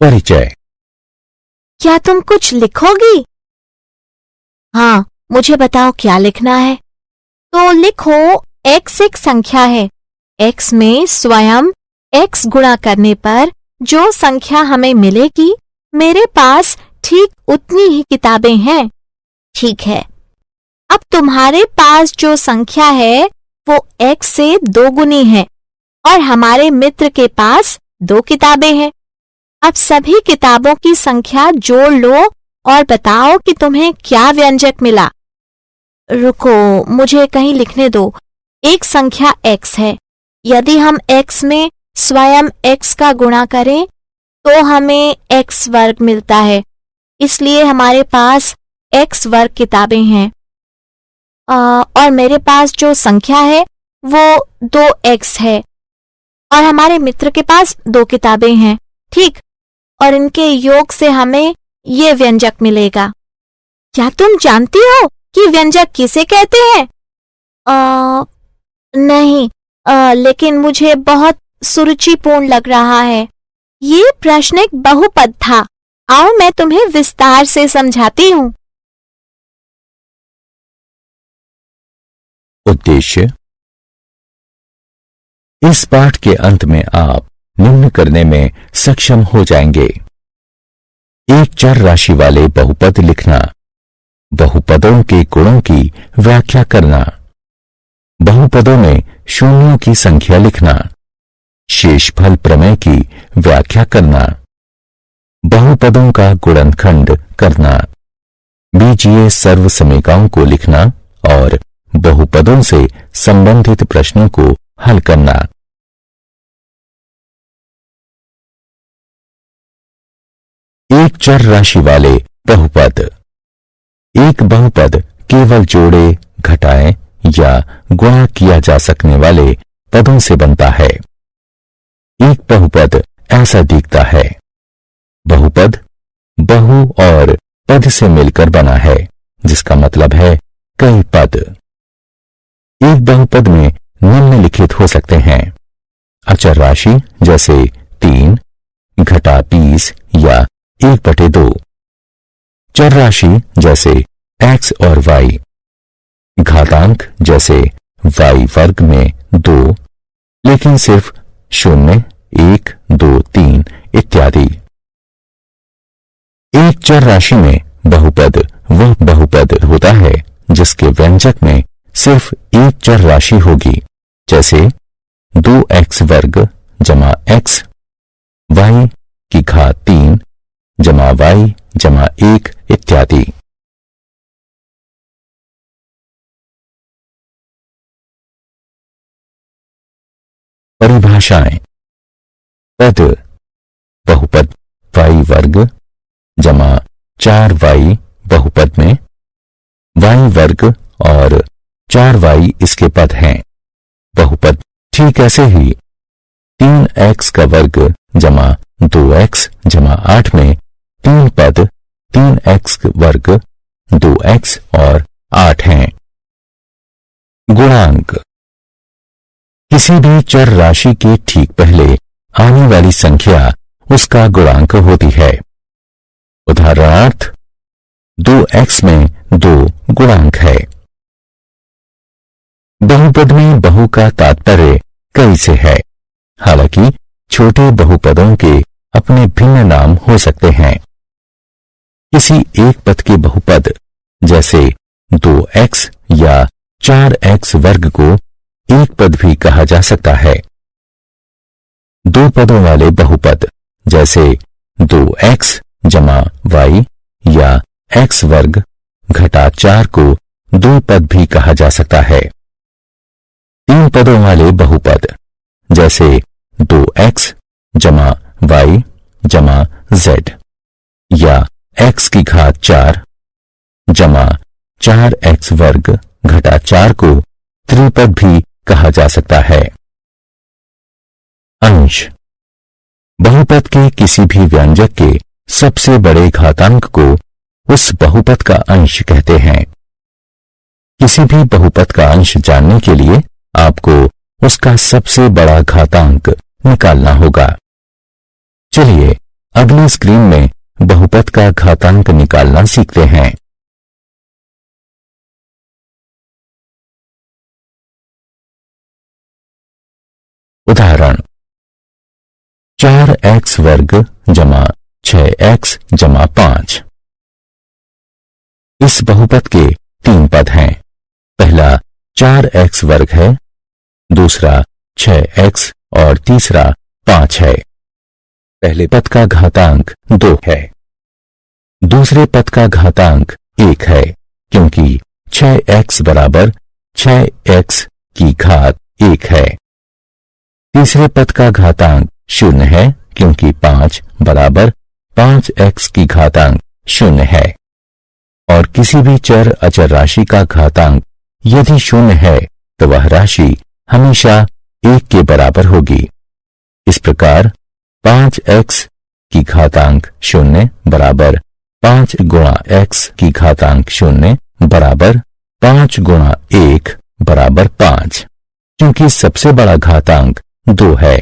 परिचय। क्या तुम कुछ लिखोगी? हाँ, मुझे बताओ क्या लिखना है। तो लिखो, x एक संख्या है। x में स्वयं x गुणा करने पर जो संख्या हमें मिलेगी, मेरे पास ठीक उतनी ही किताबें हैं। ठीक है। अब तुम्हारे पास जो संख्या है वो x से 2 गुनी है और हमारे मित्र के पास 2 किताबें हैं। अब सभी किताबों की संख्या जोड़ लो और बताओ कि तुम्हें क्या व्यंजक मिला। रुको, मुझे कहीं लिखने दो। एक संख्या x है। यदि हम x में स्वयं x का गुणा करें तो हमें x वर्ग मिलता है, इसलिए हमारे पास x वर्ग किताबें हैं। और मेरे पास जो संख्या है वो 2x है और हमारे मित्र के पास 2 किताबें हैं। ठीक, और इनके योग से हमें ये व्यंजक मिलेगा। क्या तुम जानती हो कि व्यंजक किसे कहते हैं? नहीं, लेकिन मुझे बहुत सुरुचिपूर्ण लग रहा है। ये प्रश्न एक बहुपद था। आओ मैं तुम्हें विस्तार से समझाती हूँ। उद्देश्य। इस पाठ के अंत में आप निम्न करने में सक्षम हो जाएंगे। एक चर राशि वाले बहुपद लिखना, बहुपदों के गुणों की व्याख्या करना, बहुपदों में शून्यों की संख्या लिखना, शेषफल प्रमेय की व्याख्या करना, बहुपदों का गुणनखंड करना, बीजीय सर्वसमीकाओं को लिखना और बहुपदों से संबंधित प्रश्नों को हल करना। एक चर राशि वाले बहुपद। एक बहुपद केवल जोड़े, घटाए या गुणा किया जा सकने वाले पदों से बनता है। एक बहुपद ऐसा दिखता है। बहुपद बहु और पद से मिलकर बना है, जिसका मतलब है कई पद। एक बहुपद में निम्नलिखित हो सकते हैं: अचर राशि जैसे 3, घटा 20 या 1/2, चर राशि जैसे x और y, घातांक जैसे y वर्ग में 2 लेकिन सिर्फ 0, 1, 2, 3 इत्यादि। एक चर राशि में बहुपद वह बहुपद होता है जिसके व्यंजक में सिर्फ एक चर राशि होगी, जैसे 2x वर्ग जमा x, y की घात 3 जमा y जमा 1 इत्यादि। परिभाषाएं। पद बहुपद y वर्ग जमा 4y बहुपद में y वर्ग और 4y इसके पद हैं। बहुपद ठीक ऐसे ही 3x का वर्ग जमा 2x जमा 8 में 3 पद 3x वर्ग 2x और 8 हैं। गुणांक। किसी भी चर राशि के ठीक पहले आने वाली संख्या उसका गुणांक होती है। उदाहरणार्थ 2x में 2 गुणांक है। बहुपद में बहु का तात्पर्य कई से है। हालांकि छोटे बहुपदों के अपने भिन्न नाम हो सकते हैं। किसी एक पद के बहुपद जैसे 2x या 4x वर्ग को एक पद भी कहा जा सकता है। 2 पदों वाले बहुपद जैसे 2x जमा y या x वर्ग घटा 4 को 2 पद भी कहा जा सकता है। 3 पदों वाले बहुपद जैसे 2x जमा y जमा z या x की घात 4 जमा 4x वर्ग घटा 4 को त्रिपद भी कहा जा सकता है। अंश। बहुपद के किसी भी व्यंजक के सबसे बड़े घातांक को उस बहुपद का अंश कहते हैं। किसी भी बहुपद का अंश जानने के लिए आपको उसका सबसे बड़ा घातांक निकालना होगा। चलिए अगली स्क्रीन में बहुपद का घातांक निकालना सीखते हैं। उदाहरण 4x वर्ग जमा 6x जमा 5। इस बहुपद के 3 पद हैं। पहला 4x वर्ग है, दूसरा 6x और तीसरा 5 है। पहले पद का घातांक 2 है, दूसरे पद का घातांक 1 है, क्योंकि 6x बराबर 6x की घात 1 है। तीसरे पद का घातांक 0 है, क्योंकि 5 बराबर 5x की घातांक 0 है। और किसी भी चर अचर राशि का घातांक यदि 0 है तो वह राशि हमेशा 1 के बराबर होगी। इस प्रकार 5x की घातांक 0 बराबर 5 गुणा x की घातांक 0 बराबर 5 गुणा 1 बराबर 5। क्योंकि सबसे बड़ा घातांक 2 है,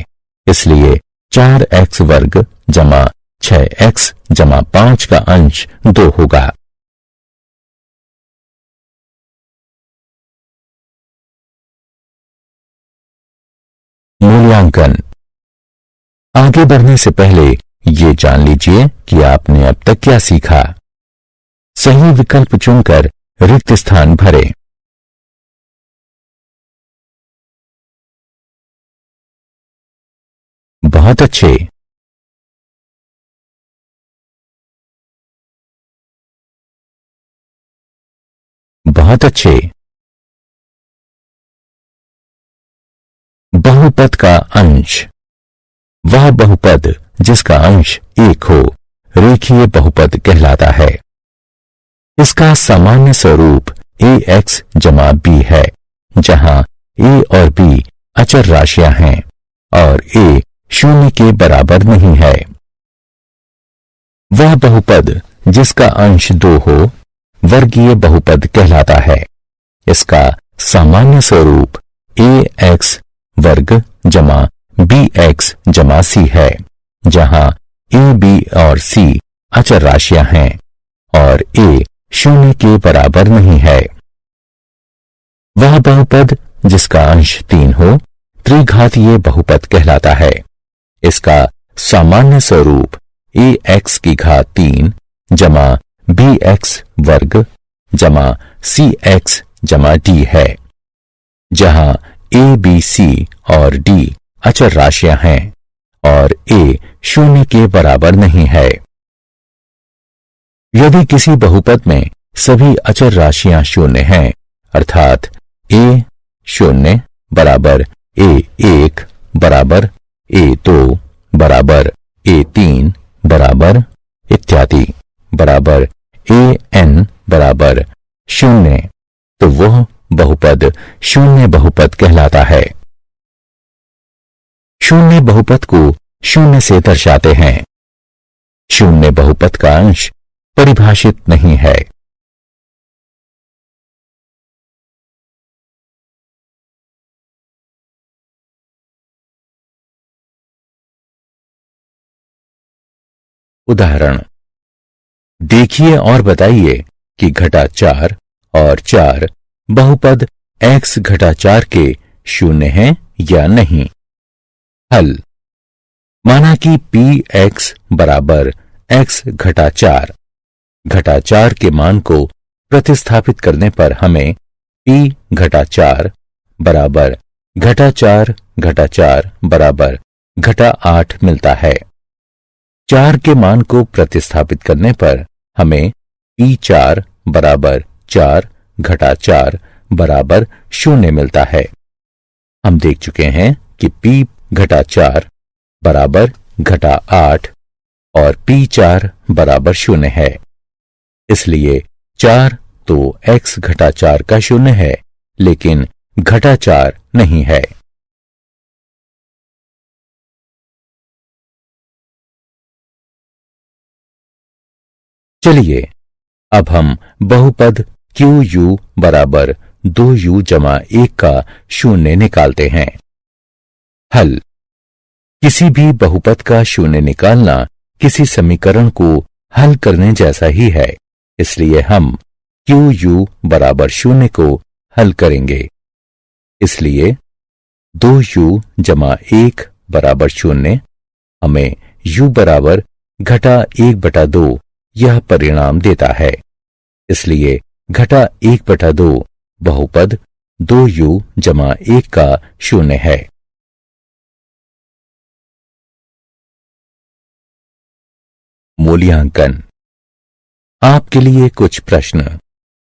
इसलिए 4x वर्ग जमा 6x जमा 5 का अंश 2 होगा। मूल्यांकन। आगे बढ़ने से पहले ये जान लीजिए कि आपने अब तक क्या सीखा। सही विकल्प चुनकर रिक्त स्थान भरें। बहुत अच्छे। बहुत अच्छे। बहुपद का अंश। वह बहुपद जिसका अंश 1 हो रेखीय बहुपद कहलाता है। इसका सामान्य स्वरूप ax जमा b है, जहां a और b अचर राशियां हैं और a 0 के बराबर नहीं है। वह बहुपद जिसका अंश 2 हो वर्गीय बहुपद कहलाता है। इसका सामान्य स्वरूप ax वर्ग जमा bx जमा c है, जहां a, b और c अचर राशियां हैं और a 0 के बराबर नहीं है। वह बहुपद जिसका अंश 3 हो त्रिघातीय बहुपद कहलाता है। इसका सामान्य स्वरूप ax की घात 3 जमा bx वर्ग जमा cx जमा d है, जहां a, b, c और d अचर राशियां हैं और a 0 के बराबर नहीं है। यदि किसी बहुपद में सभी अचर राशियां 0 हैं, अर्थात a 0 बराबर a1 बराबर a2 बराबर a3 बराबर इत्यादि बराबर an बराबर 0, तो वह बहुपद शून्य बहुपद कहलाता है। शून्य बहुपद को 0 से दर्शाते हैं। शून्य बहुपद का अंश परिभाषित नहीं है। उदाहरण देखिए और बताइए कि घटा 4 और 4 बहुपद x घटा 4 के 0 हैं या नहीं। हल। माना कि px बराबर x घटा 4। घटा 4 के मान को प्रतिस्थापित करने पर हमें p घटा 4 बराबर घटा 4 घटा 4 बराबर घटा 8 मिलता है। 4 के मान को प्रतिस्थापित करने पर हमें p4 बराबर 4 घटा 4 बराबर 0 मिलता है। हम देख चुके हैं कि p घटा 4 बराबर घटा 8 और p4 बराबर 0 है। इसलिए 4 तो x घटा 4 का 0 है, लेकिन घटा 4 नहीं है। चलिए अब हम बहुपद QU बराबर 2U जमा 1 का 0 निकालते हैं। हल। किसी भी बहुपद का 0 निकालना किसी समीकरण को हल करने जैसा ही है, इसलिए हम QU बराबर 0 को हल करेंगे। इसलिए 2U जमा 1 बराबर 0 हमें U बराबर घटा 1/2 यह परिणाम देता है। इसलिए घटा 1/2 बहुपद 2U जमा 1 का 0 है। मूल्यांकन। आपके लिए कुछ प्रश्न।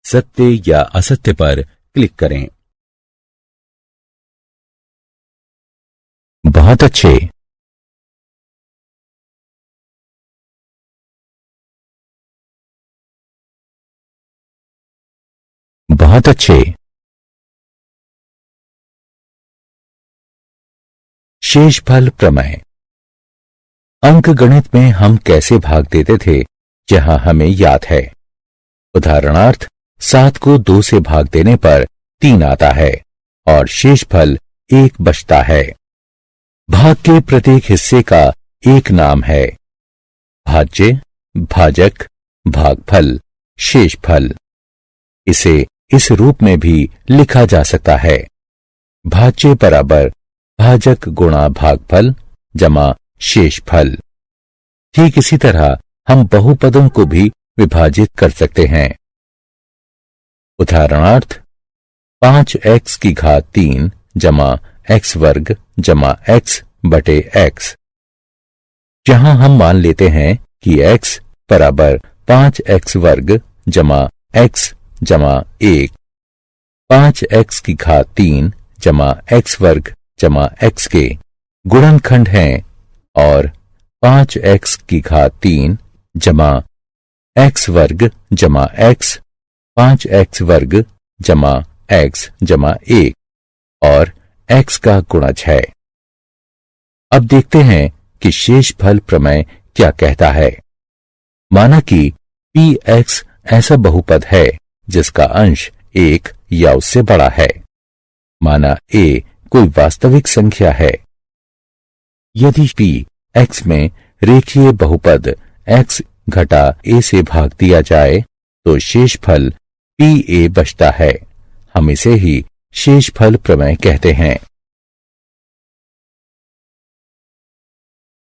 सत्य या असत्य पर क्लिक करें। बहुत अच्छे। बहुत अच्छे। शेषफल प्रमेय। अंकगणित में हम कैसे भाग देते थे यह हमें याद है। उदाहरणार्थ 7 को 2 से भाग देने पर 3 आता है और शेषफल 1 बचता है। भाग के प्रत्येक हिस्से का एक नाम है। भाज्य, भाजक, भागफल, शेषफल। इसे इस रूप में भी लिखा जा सकता है। भाज्य बराबर भाजक गुणा भागफल जमा शेषफल। ठीक इसी तरह हम बहुपदों को भी विभाजित कर सकते हैं। उदाहरणार्थ 5x की घात 3 जमा x वर्ग जमा x बटे x। जहां हम मान लेते हैं कि x बराबर 5x वर्ग जमा x जमा 1, 5x की घात 3 जमा x वर्ग जमा x के गुणनखंड हैं और 5x की घात 3 जमा x वर्ग जमा x, 5x वर्ग जमा x जमा 1 और x का गुणज है। अब देखते हैं कि शेषफल प्रमेय क्या कहता है। माना कि px ऐसा बहुपद है जिसका अंश 1 या उससे बड़ा है। माना a कोई वास्तविक संख्या है। यदि p x में रेखीय बहुपद x घटा a से भाग दिया जाए तो शेषफल pa बचता है। हम इसे ही शेषफल प्रमेय कहते हैं।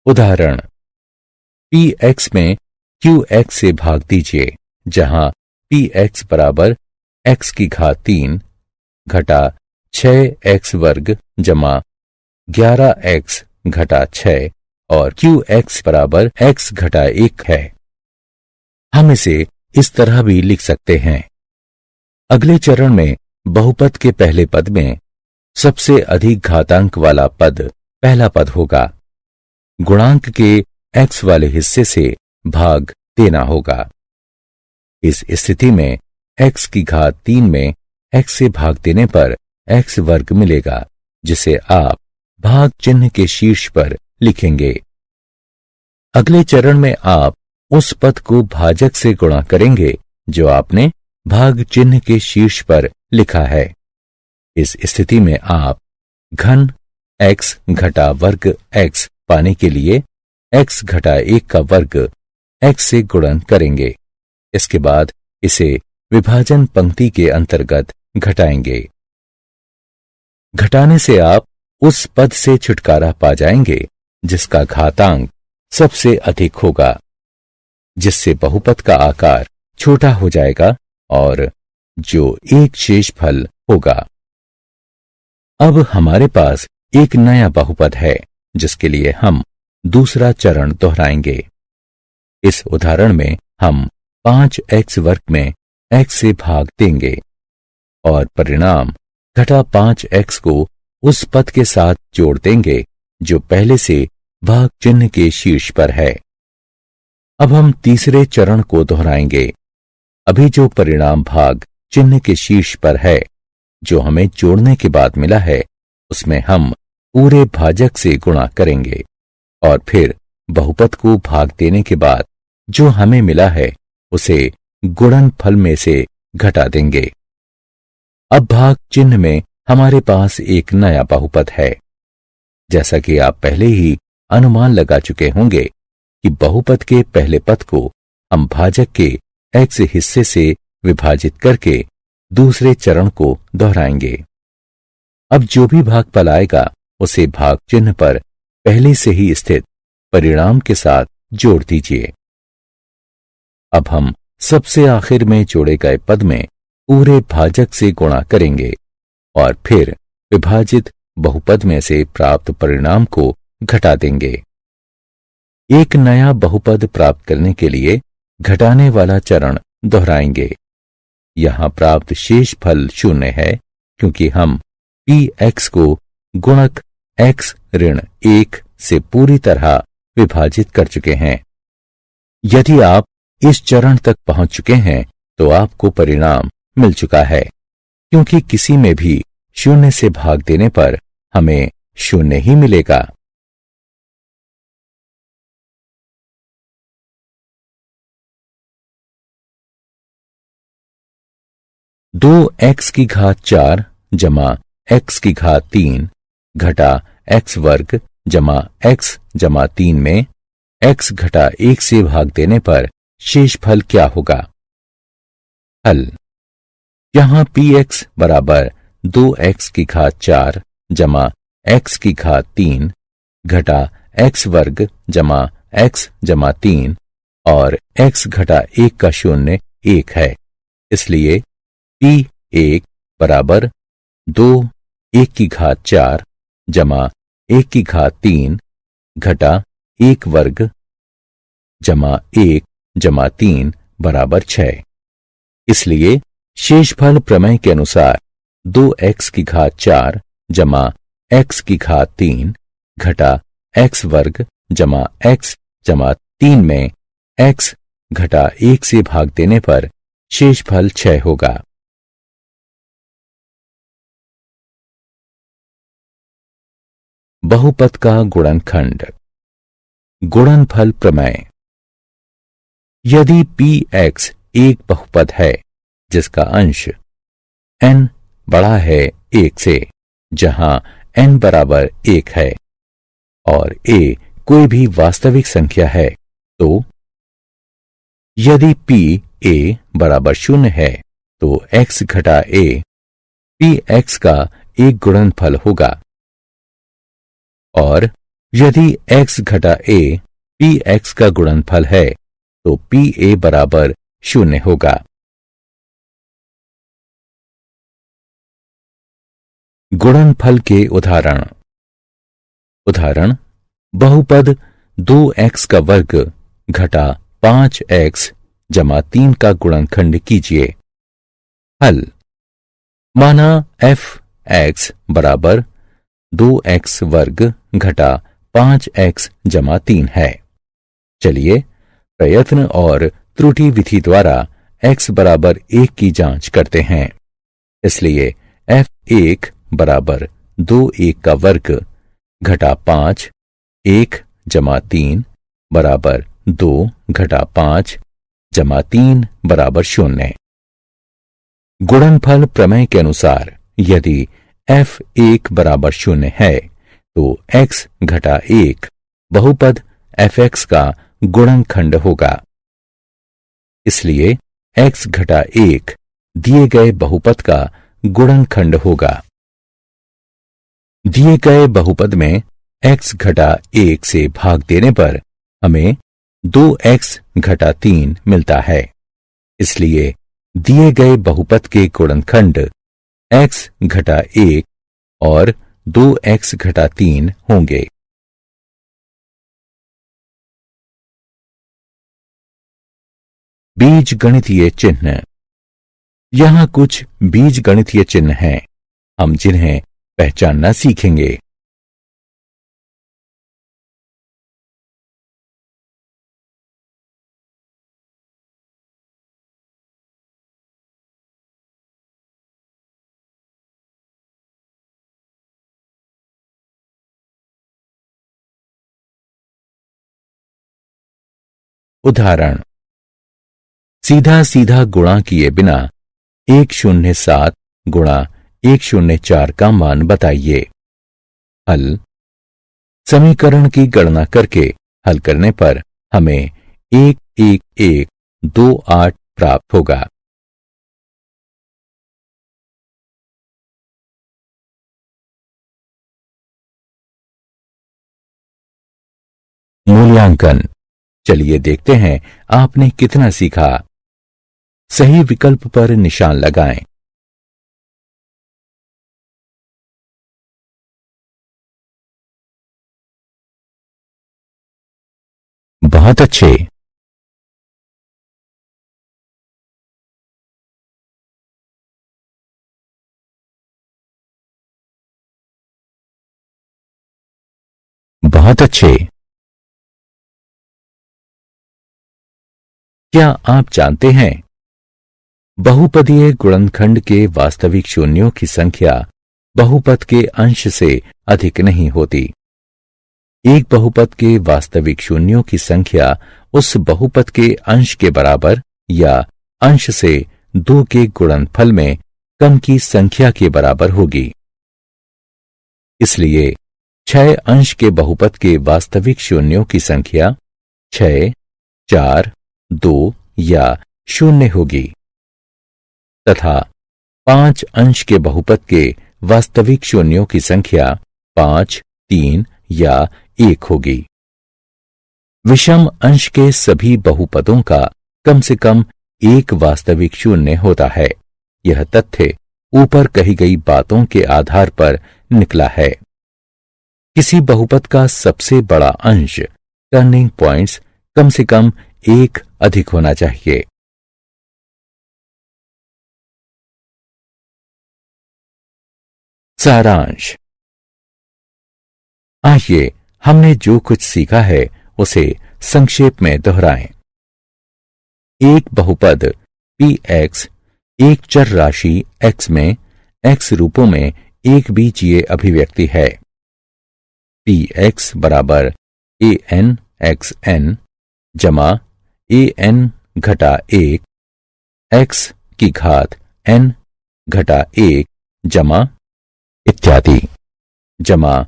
उदाहरण px में qx से भाग दीजिए, जहां px बराबर x की घात 3 घटा 6x वर्ग जमा 11x घटा 6 और qx बराबर x घटा 1 है। हम इसे इस तरह भी लिख सकते हैं। अगले चरण में बहुपद के पहले पद में सबसे अधिक घातांक वाला पद पहला पद होगा। गुणांक के x वाले हिस्से से भाग देना होगा। इस स्थिति में x की घात 3 में x से भाग देने पर x वर्ग मिलेगा, जिसे आप भाग चिन्ह के शीर्ष पर लिखेंगे। अगले चरण में आप उस पद को भाजक से गुणा करेंगे जो आपने भाग चिन्ह के शीर्ष पर लिखा है। इस स्थिति में आप घन x घटा वर्ग x पाने के लिए x घटा 1 का वर्ग x से गुणन करेंगे। इसके बाद इसे विभाजन पंक्ति के अंतर्गत घटाएंगे। घटाने से आप उस पद से छुटकारा पा जाएंगे जिसका घातांक सबसे अधिक होगा, जिससे बहुपद का आकार छोटा हो जाएगा और जो एक शेषफल होगा। अब हमारे पास एक नया बहुपद है जिसके लिए हम दूसरा चरण दोहराएंगे। इस उदाहरण में हम 5x वर्ग में x से भाग देंगे और परिणाम घटा 5x को उस पद के साथ जोड़ देंगे जो पहले से भाग चिन्ह के शीर्ष पर है। अब हम तीसरे चरण को दोहराएंगे। अभी जो परिणाम भाग चिन्ह के शीर्ष पर है, जो हमें जोड़ने के बाद मिला है, उसमें हम पूरे भाजक से गुणा करेंगे और फिर बहुपद को भाग देने के बाद जो हमें मिला है उसे गुणनफल में से घटा देंगे। अब भाग चिन्ह में हमारे पास एक नया बहुपद है। जैसा कि आप पहले ही अनुमान लगा चुके होंगे, कि बहुपद के पहले पद को हम भाजक के x हिस्से से विभाजित करके दूसरे चरण को दोहराएंगे। अब जो भी भागफल आएगा उसे भाग चिन्ह पर पहले से ही स्थित परिणाम के साथ जोड़ दीजिए। अब हम सबसे आखिर में जोड़े गए पद में पूरे भाजक से गुणा करेंगे और फिर विभाजित बहुपद में से प्राप्त परिणाम को घटा देंगे। एक नया बहुपद प्राप्त करने के लिए घटाने वाला चरण दोहराएंगे। यहां प्राप्त शेष फल 0 है क्योंकि हम px को गुणक x ऋण 1 से पूरी तरह विभाजित कर चुके हैं। यदि आप इस चरण तक पहुंच चुके हैं तो आपको परिणाम मिल चुका है, क्योंकि किसी में भी 0 से भाग देने पर हमें 0 ही मिलेगा। दो x की घात 4 जमा x की घात 3 घटा x वर्ग जमा x जमा 3 में x घटा 1 से भाग देने पर शेष फल क्या होगा? हल। यहां px बराबर 2x की घात 4 जमा x की घात 3 घटा x वर्ग जमा x जमा 3 और x घटा 1 का शून्य 1 है। इसलिए p1 बराबर 2 1 की घात 4 जमा 1 की घात 3 घटा 1 वर्ग जमा 1 जमा 3 बराबर 6। इसलिए शेषफल प्रमेय के अनुसार 2x की घात 4 जमा x की घात 3 घटा x वर्ग जमा x जमा 3 में x घटा 1 से भाग देने पर शेषफल 6 होगा। बहुपद का गुणनखंड। गुणनफल प्रमेय। यदि px एक बहुपद है जिसका अंश n बड़ा है 1 से, जहां n बराबर 1 है और a कोई भी वास्तविक संख्या है, तो यदि p a बराबर 0 है तो x घटा a px का एक गुणनफल होगा और यदि x घटा a px का गुणनफल है तो pa बराबर 0 होगा। गुणनफल के उदाहरण। उदाहरण: बहुपद 2x का वर्ग घटा 5x जमा 3 का गुणनखंड कीजिए। हल। माना f(x) बराबर 2x वर्ग घटा 5x जमा 3 है। चलिए प्रयत्न और त्रुटि विधि द्वारा x बराबर 1 की जांच करते हैं। इसलिए f1 बराबर 2(1) का वर्ग घटा 5 1 जमा 3 बराबर 2 घटा 5 जमा 3 बराबर 0। गुणनफल प्रमेय के अनुसार यदि f1 बराबर 0 है तो x घटा 1 बहुपद fx का गुणनखंड होगा। इसलिए x घटा 1 दिए गए बहुपद का गुणनखंड होगा। दिए गए बहुपद में x घटा 1 से भाग देने पर हमें 2x घटा 3 मिलता है। इसलिए दिए गए बहुपद के गुणनखंड x घटा 1 और 2x घटा 3 होंगे। बीजगणितीय चिन्ह। यहां कुछ बीजगणितीय चिन्ह हैं, हम जिन्हें पहचानना सीखेंगे। उदाहरण: सीधा सीधा गुणा किए बिना 107 गुणा 104 का मान बताइए। हल। समीकरण की गणना करके हल करने पर हमें 11128 प्राप्त होगा। मूल्यांकन। चलिए देखते हैं आपने कितना सीखा। सही विकल्प पर निशान लगाएं। बहुत अच्छे। बहुत अच्छे। क्या आप जानते हैं बहुपदीय गुणनखंड के वास्तविक शून्यों की संख्या बहुपद के अंश से अधिक नहीं होती। एक बहुपद के वास्तविक शून्यों की संख्या उस बहुपद के अंश के बराबर या अंश से 2 के गुणनफल में कम की संख्या के बराबर होगी। इसलिए 6 अंश के बहुपद के वास्तविक शून्यों की संख्या 6, 4, 2 या 0 होगी तथा 5 अंश के बहुपद के वास्तविक शून्यों की संख्या 5, 3 या 1 होगी। विषम अंश के सभी बहुपदों का कम से कम एक वास्तविक शून्य होता है। यह तथ्य ऊपर कही गई बातों के आधार पर निकला है। किसी बहुपद का सबसे बड़ा अंश टर्निंग पॉइंट्स कम से कम 1 अधिक होना चाहिए। सारांश। आइए हमने जो कुछ सीखा है उसे संक्षेप में दोहराएं। एक बहुपद px एक चर राशि x में x रूपों में एक बीजीय अभिव्यक्ति है। px बराबर an xn जमा an घटा 1 x की घात n घटा 1 जमा इत्यादि जमा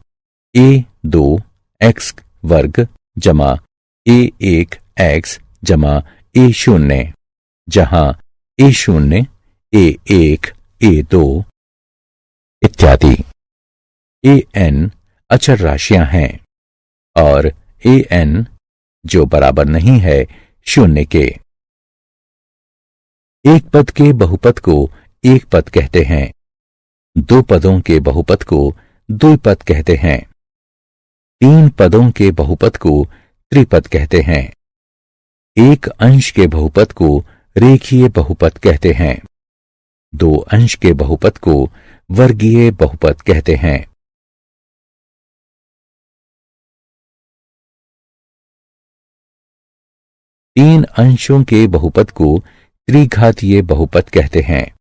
a2 x वर्ग जमा a1 x जमा a0 जहां a0 a1 a2 इत्यादि an अचर राशियां हैं और an जो बराबर नहीं है 0 के। एक पद के बहुपद को एक पद कहते हैं। 2 पदों के बहुपद को द्विपद कहते हैं। 3 पदों के बहुपद को त्रिपद कहते हैं। एक अंश के बहुपद को रेखीय बहुपद कहते हैं। 2 अंश के बहुपद को वर्गीय बहुपद कहते हैं। तीन अंशों के बहुपद को त्रिघातीय बहुपद कहते हैं।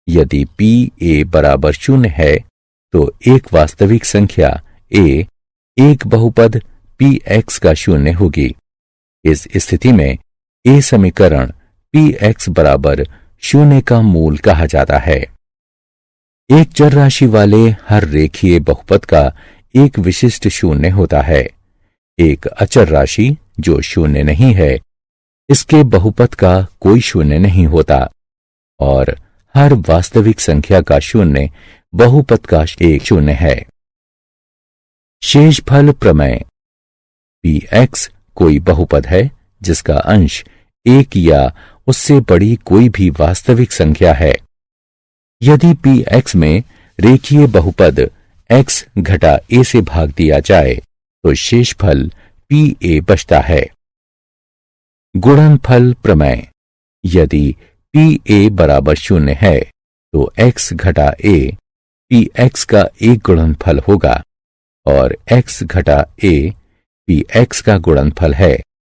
यदि p a बराबर 0 है तो एक वास्तविक संख्या a एक बहुपद px का 0 होगी। इस स्थिति में a समीकरण px बराबर 0 का मूल कहा जाता है। एक चर राशि वाले हर रेखीय बहुपद का एक विशिष्ट 0 होता है। एक अचर राशि जो 0 नहीं है इसके बहुपद का कोई 0 नहीं होता और हर वास्तविक संख्या का 0 बहुपद का एक 0 है। शेषफल प्रमेय। px कोई बहुपद है जिसका अंश 1 या उससे बड़ी कोई भी वास्तविक संख्या है। यदि px में रेखीय बहुपद x घटा a से भाग दिया जाए तो शेषफल pa बचता है। गुणनफल प्रमेय। यदि pa बराबर 0 है तो x घटा a px का एक गुणनफल होगा और x घटा a px का गुणनफल है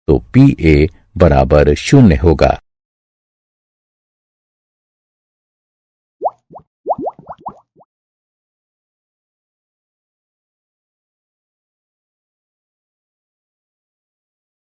तो pa बराबर 0 होगा।